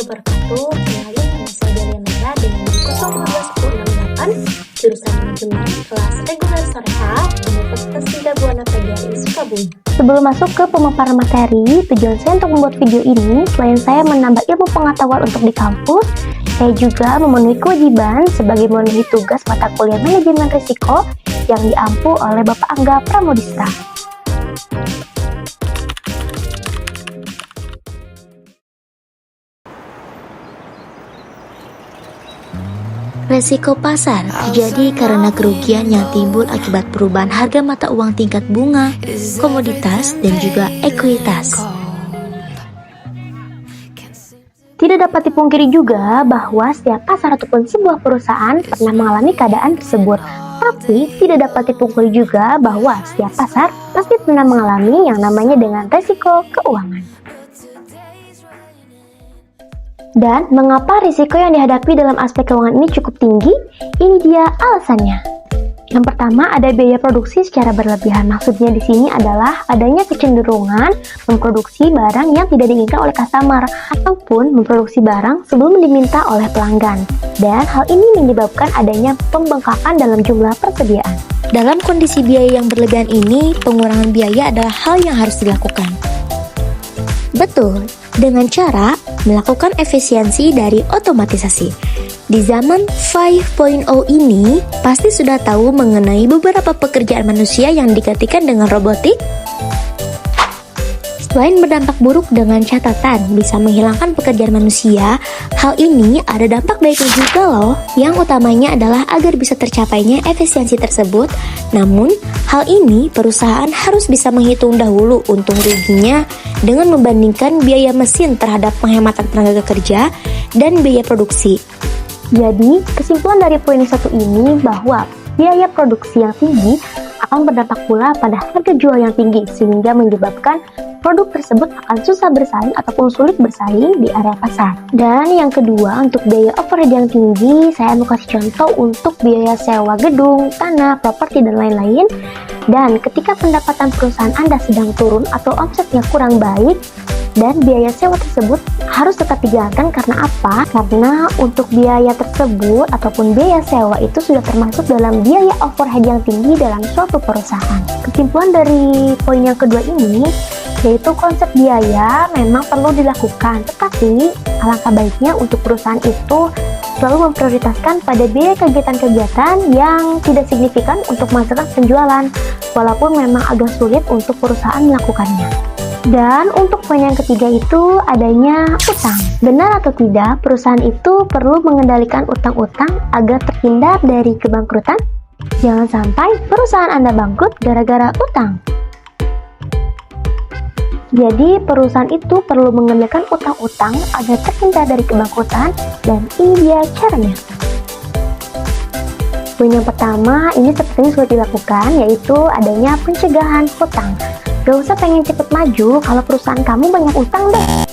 wabarakatuh. Kenalin nama saya Delia Mega dengan nomor 0121068 jurusan manajemen kelas reguler Syariah Universitas Tiga Buana PGRI Sukabumi. Sebelum masuk ke pemaparan materi, tujuan saya untuk membuat video ini selain saya menambah ilmu pengetahuan untuk di kampus, saya juga memenuhi kewajiban sebagai memenuhi tugas mata kuliah manajemen risiko yang diampu oleh Bapak Angga Pramodista. Resiko pasar terjadi karena kerugian yang timbul akibat perubahan harga mata uang tingkat bunga, komoditas, dan juga ekuitas. Tidak dapat dipungkiri juga bahwa setiap pasar ataupun sebuah perusahaan pernah mengalami keadaan tersebut. Tapi tidak dapat dipungkiri juga bahwa setiap pasar pasti pernah mengalami yang namanya dengan resiko keuangan. Dan mengapa risiko yang dihadapi dalam aspek keuangan ini cukup tinggi? Ini dia alasannya. Yang pertama, ada biaya produksi secara berlebihan. Maksudnya di sini adalah adanya kecenderungan memproduksi barang yang tidak diinginkan oleh customer ataupun memproduksi barang sebelum diminta oleh pelanggan. Dan hal ini menyebabkan adanya pembengkakan dalam jumlah persediaan. Dalam kondisi biaya yang berlebihan ini, pengurangan biaya adalah hal yang harus dilakukan. Betul, dengan cara melakukan efisiensi dari otomatisasi. Di zaman 5.0 ini, pasti sudah tahu mengenai beberapa pekerjaan manusia yang digantikan dengan robotik. Selain berdampak buruk dengan catatan bisa menghilangkan pekerjaan manusia, hal ini ada dampak baiknya juga loh. Yang utamanya adalah agar bisa tercapainya efisiensi tersebut. Namun, hal ini perusahaan harus bisa menghitung dahulu untung ruginya dengan membandingkan biaya mesin terhadap penghematan tenaga kerja dan biaya produksi. Jadi, kesimpulan dari poin 1 ini bahwa biaya produksi yang tinggi akan berdampak pula pada harga jual yang tinggi sehingga menyebabkan produk tersebut akan susah bersaing ataupun sulit bersaing di area pasar. Dan yang kedua, untuk biaya overhead yang tinggi, saya mau kasih contoh untuk biaya sewa gedung, tanah, properti, dan lain-lain. Dan ketika pendapatan perusahaan Anda sedang turun atau omsetnya kurang baik, dan biaya sewa tersebut harus tetap dijalankan karena apa? Karena untuk biaya tersebut ataupun biaya sewa itu sudah termasuk dalam biaya overhead yang tinggi dalam suatu perusahaan. Kesimpulan dari poin yang kedua ini yaitu konsep biaya memang perlu dilakukan, tetapi alangkah baiknya untuk perusahaan itu selalu memprioritaskan pada biaya kegiatan-kegiatan yang tidak signifikan untuk menghasilkan penjualan, walaupun memang agak sulit untuk perusahaan melakukannya. Dan untuk poin yang ketiga itu adanya utang. Benar atau tidak, perusahaan itu perlu mengendalikan utang-utang agar terhindar dari kebangkrutan? Jangan sampai perusahaan Anda bangkrut gara-gara utang. Jadi perusahaan itu perlu mengendalikan utang-utang agar terhindar dari kebangkrutan, dan ini dia caranya. Poin yang pertama ini sepertinya sudah dilakukan, yaitu adanya pencegahan hutang. Gak usah pengen cepet maju kalau perusahaan kamu banyak utang deh.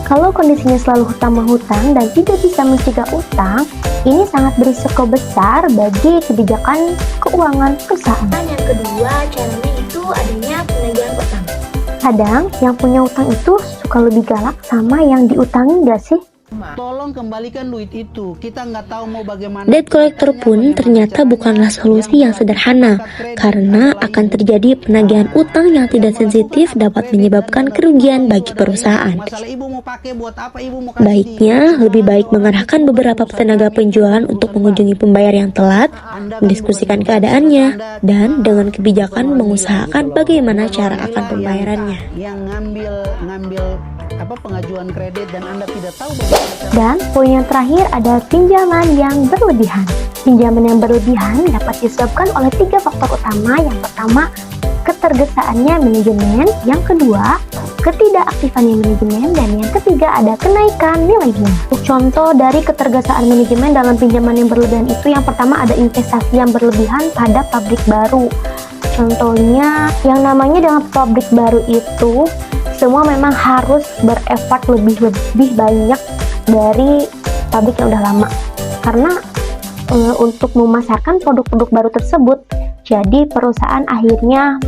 Kalau kondisinya selalu hutang-menghutang dan tidak bisa mencegah utang, ini sangat berisiko besar bagi kebijakan keuangan perusahaan. Dan yang kedua, caranya itu adanya penagihan utang. Kadang yang punya utang itu suka lebih galak sama yang diutangi gak sih? Tolong kembalikan duit itu. Kita nggak tahu mau bagaimana. Debt collector pun ternyata bukanlah solusi yang sederhana, karena akan terjadi penagihan utang yang tidak sensitif dapat menyebabkan kerugian bagi perusahaan. Baiknya, lebih baik mengarahkan beberapa tenaga penjualan untuk mengunjungi pembayar yang telat, mendiskusikan keadaannya, dan dengan kebijakan mengusahakan bagaimana cara akan pembayarannya. Yang ngambil pengajuan kredit dan Anda tidak tahu. Dan poin yang terakhir ada pinjaman yang berlebihan. Pinjaman yang berlebihan dapat disebabkan oleh 3 faktor utama. Yang pertama, ketergesaannya manajemen. Yang kedua, ketidakaktifannya manajemen. Dan yang ketiga, ada kenaikan nilainya. Contoh dari ketergesaan manajemen dalam pinjaman yang berlebihan itu, yang pertama ada investasi yang berlebihan pada pabrik baru. Contohnya, yang namanya dengan pabrik baru itu semua memang harus berefort lebih banyak dari pabrik yang udah lama, karena untuk memasarkan produk-produk baru tersebut, jadi perusahaan akhirnya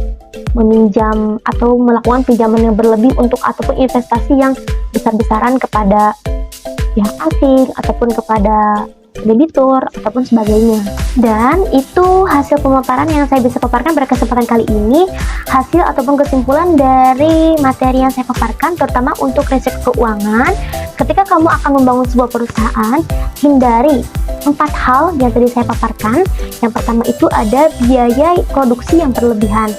meminjam atau melakukan pinjaman yang berlebih untuk ataupun investasi yang besar-besaran kepada pihak asing ataupun kepada kreditur ataupun sebagainya. Dan itu hasil pemaparan yang saya bisa paparkan pada kesempatan kali ini, hasil ataupun kesimpulan dari materi yang saya paparkan, terutama untuk riset keuangan. Ketika kamu akan membangun sebuah perusahaan, hindari 4 hal yang tadi saya paparkan. Yang pertama itu ada biaya produksi yang berlebihan.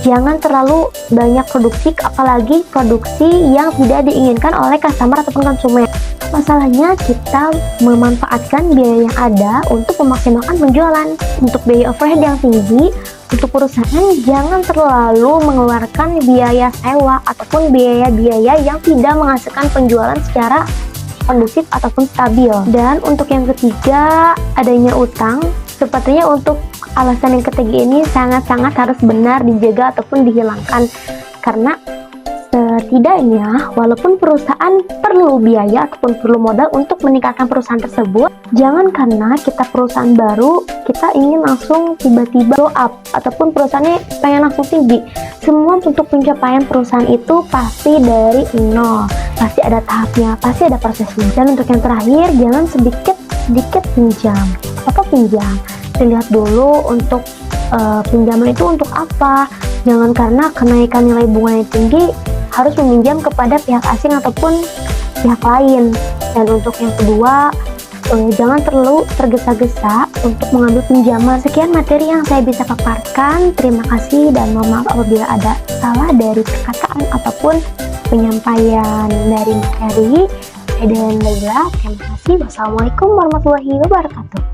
Jangan terlalu banyak produksi, apalagi produksi yang tidak diinginkan oleh customer ataupun konsumen. Masalahnya kita memanfaatkan biaya yang ada untuk memaksimalkan penjualan. Untuk biaya overhead yang tinggi, untuk perusahaan jangan terlalu mengeluarkan biaya sewa ataupun biaya-biaya yang tidak menghasilkan penjualan secara kondusif ataupun stabil. Dan untuk yang ketiga, adanya utang. Sepertinya untuk alasan yang ketiga ini sangat-sangat harus benar dijaga ataupun dihilangkan, karena setidaknya walaupun perusahaan perlu biaya ataupun perlu modal untuk meningkatkan perusahaan tersebut, jangan karena kita perusahaan baru kita ingin langsung tiba-tiba blow up ataupun perusahaannya pengen langsung tinggi. Semua untuk pencapaian perusahaan itu pasti dari nol, pasti ada tahapnya, pasti ada prosesnya. Dan untuk yang terakhir, jangan sedikit pinjam. Apa pinjam? Dilihat dulu untuk pinjaman itu untuk apa. Jangan karena kenaikan nilai bunga yang tinggi harus meminjam kepada pihak asing ataupun pihak lain. Dan untuk yang kedua, jangan terlalu tergesa-gesa untuk mengambil pinjaman. Sekian materi yang saya bisa paparkan. Terima kasih dan mohon maaf apabila ada salah dari perkataan ataupun penyampaian dari materi. Saya dan Laila, terima kasih. Wassalamualaikum warahmatullahi wabarakatuh.